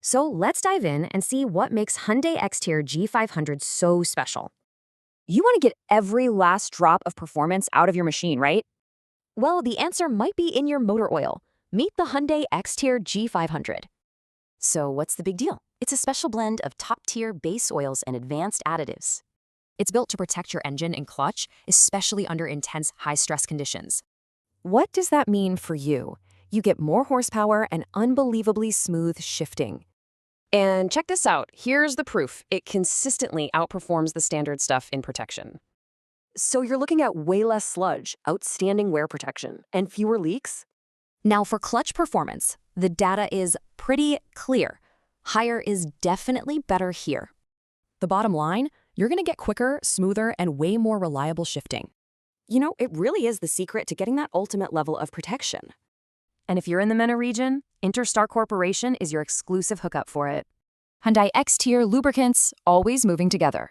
So let's dive in and see what makes Hyundai XTeer G500 so special. You want to get every last drop of performance out of your machine, right? Well, the answer might be in your motor oil. Meet the Hyundai XTeer G500. So what's the big deal? It's a special blend of top-tier base oils and advanced additives. It's built to protect your engine and clutch, especially under intense high-stress conditions. What does that mean for you? You get more horsepower and unbelievably smooth shifting. And check this out. Here's the proof. It consistently outperforms the standard stuff in protection. So you're looking at way less sludge, outstanding wear protection, and fewer leaks? Now for clutch performance, the data is pretty clear. Higher is definitely better here. The bottom line, you're going to get quicker, smoother, and way more reliable shifting. You know, it really is the secret to getting that ultimate level of protection. And if you're in the MENA region, Interstar Corporation is your exclusive hookup for it. Hyundai XTeer Lubricants, always moving together.